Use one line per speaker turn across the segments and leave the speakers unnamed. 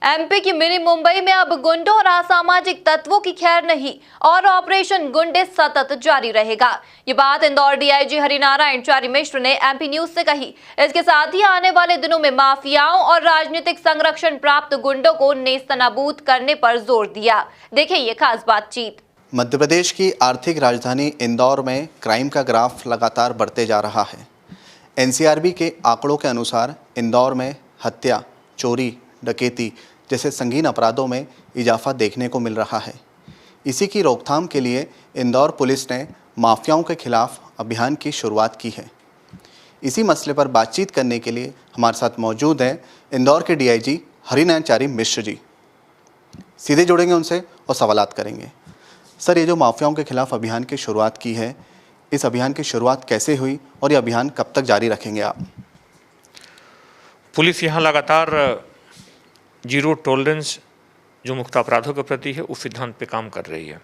MP की mini Mumbai में अब गुंडों और असामाजिक तत्वों की खैर नहीं और ऑपरेशन गुंडे सतत जारी रहेगा। ये बात इंदौर डीआईजी हरिनारायण चारी मिश्र ने एमपी न्यूज से कही। इसके साथ ही आने वाले दिनों में माफियाओं और राजनीतिक संरक्षण प्राप्त गुंडों को नेस्तनाबूद करने पर जोर दिया। देखिए ये खास बातचीत।
मध्य प्रदेश की आर्थिक राजधानी इंदौर में क्राइम का ग्राफ लगातार बढ़ते जा रहा है। एनसीआरबी के आंकड़ों के अनुसार इंदौर में हत्या, चोरी, डकैती जैसे संगीन अपराधों में इजाफा देखने को मिल रहा है। इसी की रोकथाम के लिए इंदौर पुलिस ने माफियाओं के खिलाफ अभियान की शुरुआत की है। इसी मसले पर बातचीत करने के लिए हमारे साथ मौजूद हैं इंदौर के डीआईजी हरिनारायण चारी मिश्र जी। सीधे जुड़ेंगे उनसे और सवालात करेंगे। सर, ये जो माफियाओं के खिलाफ अभियान की शुरुआत की है, इस अभियान की शुरुआत कैसे हुई और ये अभियान कब तक जारी रखेंगे आप?
पुलिस यहाँ लगातार जीरो टॉलरेंस जो मुक्त अपराधों के प्रति है उस सिद्धांत पे काम कर रही है।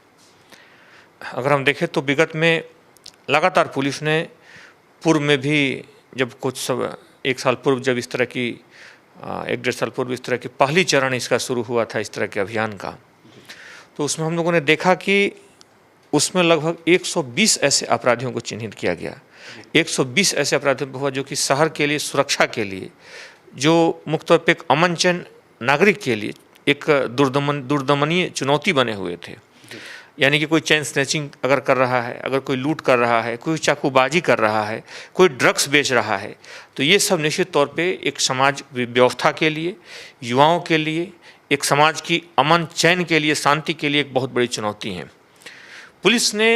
अगर हम देखें तो विगत में लगातार पुलिस ने पूर्व में भी जब एक साल पूर्व जब इस तरह की 1-1.5 साल पूर्व इस तरह की पहली चरण इसका शुरू हुआ था, इस तरह के अभियान का, तो उसमें हम लोगों ने देखा कि उसमें लगभग 120 ऐसे अपराधियों को चिन्हित किया गया। 120 ऐसे अपराधियों को हुआ जो कि शहर के लिए, सुरक्षा के लिए, जो मुख्य तौर पर एक अमन चैन नागरिक के लिए एक दुर्दमनीय चुनौती बने हुए थे। यानी कि कोई चैन स्नैचिंग अगर कर रहा है, अगर कोई लूट कर रहा है, कोई चाकूबाजी कर रहा है, कोई ड्रग्स बेच रहा है, तो ये सब निश्चित तौर पे एक समाज व्यवस्था के लिए, युवाओं के लिए, एक समाज की अमन चैन के लिए, शांति के लिए एक बहुत बड़ी चुनौती है। पुलिस ने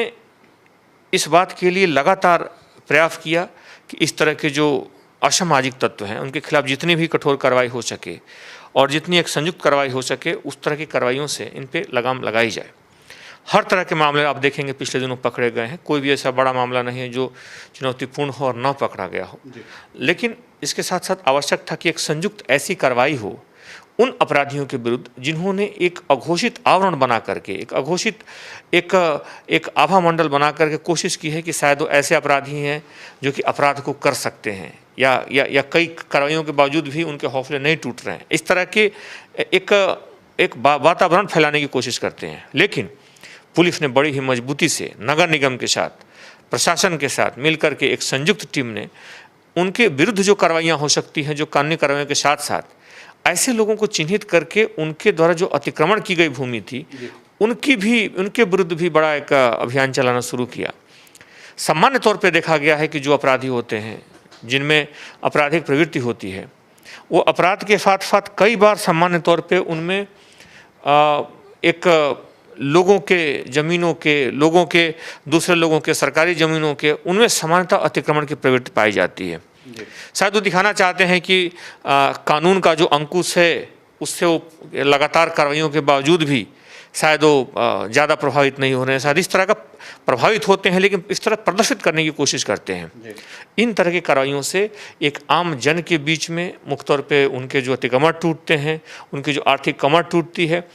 इस बात के लिए लगातार प्रयास किया कि इस तरह के जो असामाजिक तत्व हैं उनके खिलाफ जितनी भी कठोर कार्रवाई हो सके और जितनी एक संयुक्त कार्रवाई हो सके उस तरह की कार्रवाइयों से इन पे लगाम लगाई जाए। हर तरह के मामले आप देखेंगे पिछले दिनों पकड़े गए हैं, कोई भी ऐसा बड़ा मामला नहीं है जो चुनौतीपूर्ण हो और न पकड़ा गया हो। लेकिन इसके साथ साथ आवश्यक था कि एक संयुक्त ऐसी कार्रवाई हो उन अपराधियों के विरुद्ध जिन्होंने एक अघोषित आवरण बना करके, एक अघोषित एक आभा मंडल बना करके कोशिश की है कि शायद वो ऐसे अपराधी हैं जो कि अपराध को कर सकते हैं या कई कार्रवाइयों के बावजूद भी उनके हौसले नहीं टूट रहे हैं। इस तरह के एक वातावरण फैलाने की कोशिश करते हैं। लेकिन पुलिस ने बड़ी ही मजबूती से नगर निगम के साथ, प्रशासन के साथ मिलकर के एक संयुक्त टीम ने उनके विरुद्ध जो कार्रवाइयाँ हो सकती हैं, जो कानूनी कार्रवाइयों के साथ साथ ऐसे लोगों को चिन्हित करके उनके द्वारा जो अतिक्रमण की गई भूमि थी उनके विरुद्ध भी बड़ा एक अभियान चलाना शुरू किया। सामान्य तौर पे देखा गया है कि जो अपराधी होते हैं, जिनमें आपराधिक प्रवृत्ति होती है, वो अपराध के साथ साथ कई बार सामान्य तौर पे उनमें एक लोगों के ज़मीनों के, लोगों के, दूसरे लोगों के सरकारी ज़मीनों के, उनमें सामान्यतः अतिक्रमण की प्रवृत्ति पाई जाती है। शायद वो दिखाना चाहते हैं कि कानून का जो अंकुश है उससे वो लगातार कार्रवाइयों के बावजूद भी शायद वो ज़्यादा प्रभावित नहीं हो रहे हैं। शायद इस तरह का प्रभावित होते हैं लेकिन इस तरह प्रदर्शित करने की कोशिश करते हैं। इन तरह की कार्रवाइयों से एक आम जन के बीच में मुख्य तौर पे उनके जो अतिक्रमण टूटते हैं, उनकी जो आर्थिक कमर टूटती है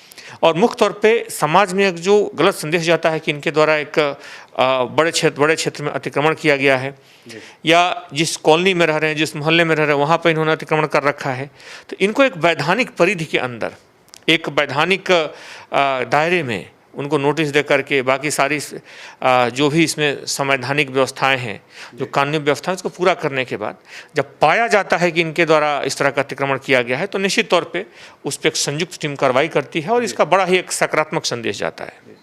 और मुख्य तौर पे समाज में एक जो गलत संदेश जाता है कि इनके द्वारा एक बड़े क्षेत्र में अतिक्रमण किया गया है या जिस कॉलोनी में रह रहे हैं, जिस मोहल्ले में रह रहे हैं, वहाँ पर इन्होंने अतिक्रमण कर रखा है। तो इनको एक वैधानिक परिधि के अंदर, एक वैधानिक दायरे में उनको नोटिस दे करके बाकी सारी जो भी इसमें संवैधानिक व्यवस्थाएं हैं, जो कानूनी व्यवस्थाएं, उसको पूरा करने के बाद जब पाया जाता है कि इनके द्वारा इस तरह का अतिक्रमण किया गया है तो निश्चित तौर पे उस पर एक संयुक्त टीम कार्रवाई करती है और इसका बड़ा ही एक सकारात्मक संदेश जाता है।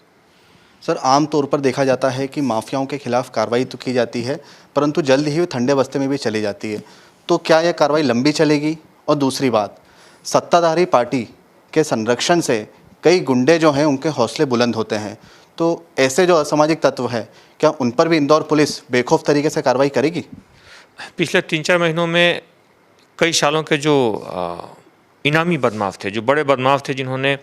सर, आम तौर पर देखा जाता है कि माफियाओं के खिलाफ कार्रवाई तो की जाती है परंतु जल्द ही वो ठंडे बस्ते में भी चली जाती है, तो क्या यह कार्रवाई लंबी चलेगी? और दूसरी बात, सत्ताधारी पार्टी के संरक्षण से कई गुंडे जो हैं उनके हौसले बुलंद होते हैं, तो ऐसे जो असामाजिक तत्व हैं क्या उन पर भी इंदौर पुलिस बेखौफ तरीके से कार्रवाई करेगी? पिछले
3-4 महीनों में कई सालों के जो इनामी बदमाश थे, जो बड़े बदमाश थे, जिन्होंने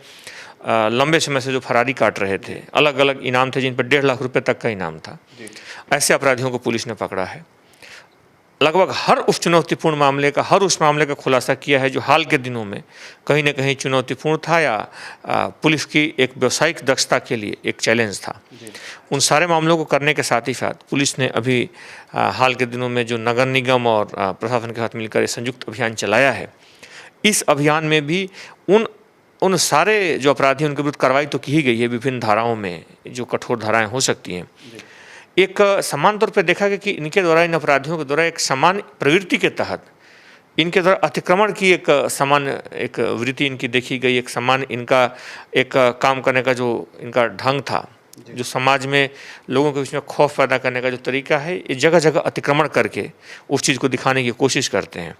लंबे समय से जो फरारी काट रहे थे, अलग अलग इनाम थे जिन पर 1.5 लाख रुपए तक का इनाम था, ऐसे अपराधियों को पुलिस ने पकड़ा है। लगभग हर उस चुनौतीपूर्ण मामले का, हर उस मामले का खुलासा किया है जो हाल के दिनों में कहीं ना कहीं चुनौतीपूर्ण था या पुलिस की एक व्यावसायिक दक्षता के लिए एक चैलेंज था। उन सारे मामलों को करने के साथ ही साथ पुलिस ने अभी हाल के दिनों में जो नगर निगम और प्रशासन के साथ मिलकर संयुक्त अभियान चलाया है, इस अभियान में भी उन उन सारे जो अपराधी उनके विरुद्ध कार्रवाई तो की ही गई है विभिन्न धाराओं में, जो कठोर धाराएं हो सकती हैं। एक समान तौर पर देखा गया कि इनके द्वारा, इन अपराधियों के द्वारा एक समान प्रवृत्ति के तहत इनके द्वारा अतिक्रमण की एक समान एक वृत्ति इनकी देखी गई, एक समान इनका एक काम करने का जो इनका ढंग था, जो समाज में लोगों के बीच में खौफ पैदा करने का जो तरीका है, ये जगह जगह अतिक्रमण करके उस चीज़ को दिखाने की कोशिश करते हैं।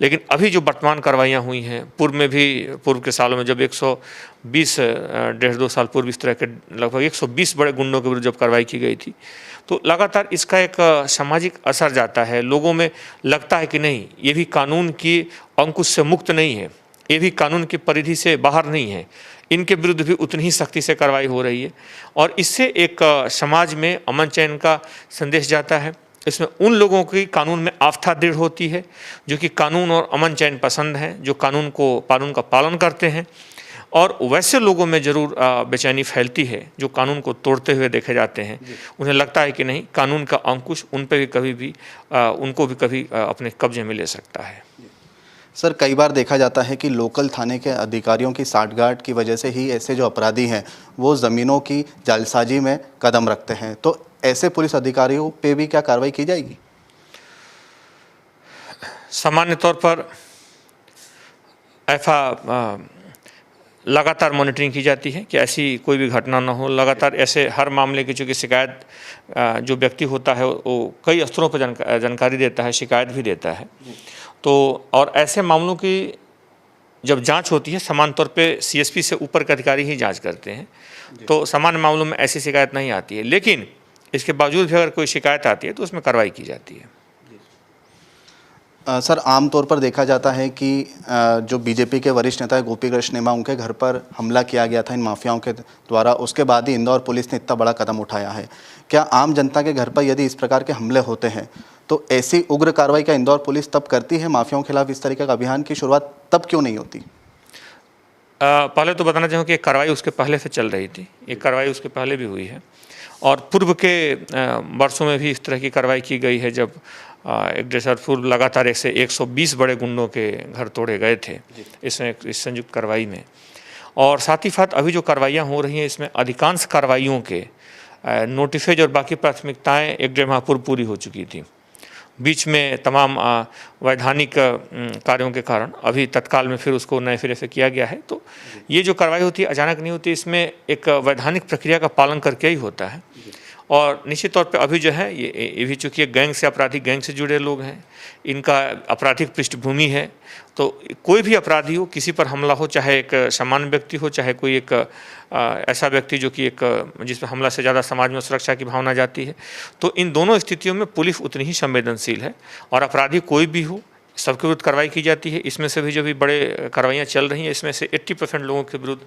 लेकिन अभी जो वर्तमान कार्रवाइयाँ हुई हैं, पूर्व में भी, पूर्व के सालों में जब 120 1.5-2 साल पूर्व इस तरह के लगभग 120 बड़े गुंडों के विरुद्ध जब कार्रवाई की गई थी, तो लगातार इसका एक सामाजिक असर जाता है। लोगों में लगता है कि नहीं, ये भी कानून की अंकुश से मुक्त नहीं है, ये भी कानून की परिधि से बाहर नहीं है, इनके विरुद्ध भी उतनी ही सख्ती से कार्रवाई हो रही है। और इससे एक समाज में अमन चैन का संदेश जाता है। इसमें उन लोगों की कानून में आस्था दृढ़ होती है जो कि कानून और अमन चैन पसंद हैं, जो कानून का पालन करते हैं। और वैसे लोगों में ज़रूर बेचैनी फैलती है जो कानून को तोड़ते हुए देखे जाते हैं। उन्हें लगता है कि नहीं, कानून का अंकुश उन पे भी कभी भी उनको भी कभी अपने कब्जे में ले सकता है।
सर, कई बार देखा जाता है कि लोकल थाने के अधिकारियों की साठगांठ की वजह से ही ऐसे जो अपराधी हैं वो ज़मीनों की जालसाजी में कदम रखते हैं, तो ऐसे पुलिस अधिकारियों पे भी क्या कार्रवाई की जाएगी?
सामान्य तौर पर ऐसा लगातार मॉनिटरिंग की जाती है कि ऐसी कोई भी घटना ना हो। लगातार ऐसे हर मामले की चूँकि शिकायत जो व्यक्ति होता है वो कई स्तरों पर जानकारी देता है, शिकायत भी देता है। तो और ऐसे मामलों की जब जांच होती है, समान तौर पे सीएसपी से ऊपर के अधिकारी ही जांच करते हैं, तो सामान्य मामलों में ऐसी शिकायत नहीं आती है। लेकिन इसके बावजूद भी अगर कोई शिकायत आती है तो उसमें कार्रवाई की जाती है।
सर, आमतौर पर देखा जाता है कि जो बीजेपी के वरिष्ठ नेता है गोपी कृष्ण नेमा, उनके घर पर हमला किया गया था इन माफियाओं के द्वारा, उसके बाद ही इंदौर पुलिस ने इतना बड़ा कदम उठाया है। क्या आम जनता के घर पर यदि इस प्रकार के हमले होते हैं तो ऐसी उग्र कार्रवाई का इंदौर पुलिस तब करती है? माफियाओं के खिलाफ इस तरीके का अभियान की शुरुआत तब क्यों नहीं होती?
पहले तो बताना चाहूँ कि कार्रवाई उसके पहले से चल रही थी, ये कार्रवाई उसके पहले भी हुई है और पूर्व के वर्षों में भी इस तरह की कार्रवाई की गई है। जब 1.5 साल पूर्व लगातार ऐसे 120 बड़े गुंडों के घर तोड़े गए थे इसमें, इस संयुक्त कार्रवाई में। और साथ ही साथ अभी जो कार्रवाइयाँ हो रही हैं इसमें अधिकांश कार्रवाइयों के नोटिफाइज और बाकी प्राथमिकताएं 1-1.5 माह पूर्व पूरी हो चुकी थी। बीच में तमाम वैधानिक कार्यों के कारण अभी तत्काल में फिर उसको नए सिरे से किया गया है। तो ये जो कार्रवाई होती है अचानक नहीं होती, इसमें एक वैधानिक प्रक्रिया का पालन करके ही होता है। और निश्चित तौर पे अभी जो है ये भी चूँकि एक गैंग से, आपराधिक गैंग से जुड़े लोग हैं, इनका आपराधिक पृष्ठभूमि है, तो कोई भी अपराधी हो, किसी पर हमला हो, चाहे एक सामान्य व्यक्ति हो, चाहे कोई एक ऐसा व्यक्ति जो कि एक जिस पर हमला से ज़्यादा समाज में सुरक्षा की भावना जाती है, तो इन दोनों स्थितियों में पुलिस उतनी ही संवेदनशील है और अपराधी कोई भी हो सबके विरुद्ध कार्रवाई की जाती है। इसमें से भी जो भी बड़े कार्रवाइयाँ चल रही हैं इसमें से 80% लोगों के विरुद्ध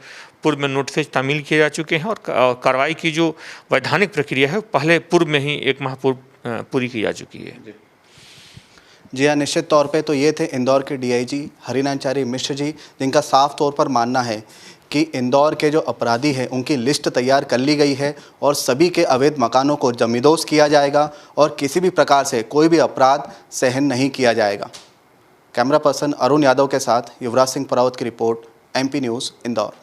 पूर्व में नोटिफाइज तामील किए जा चुके हैं और कार्रवाई की जो वैधानिक प्रक्रिया है पहले पूर्व में ही 1 माह पूर्व पूरी की जा चुकी है।
जी हाँ, निश्चित तौर पे तो ये थे इंदौर के डीआईजी हरिनाचार्य मिश्र जी, जिनका साफ तौर पर मानना है कि इंदौर के जो अपराधी हैं उनकी लिस्ट तैयार कर ली गई है और सभी के अवैध मकानों को जमींदोज किया जाएगा और किसी भी प्रकार से कोई भी अपराध सहन नहीं किया जाएगा। कैमरा पर्सन अरुण यादव के साथ युवराज सिंह परावत की रिपोर्ट, MP न्यूज़, इंदौर।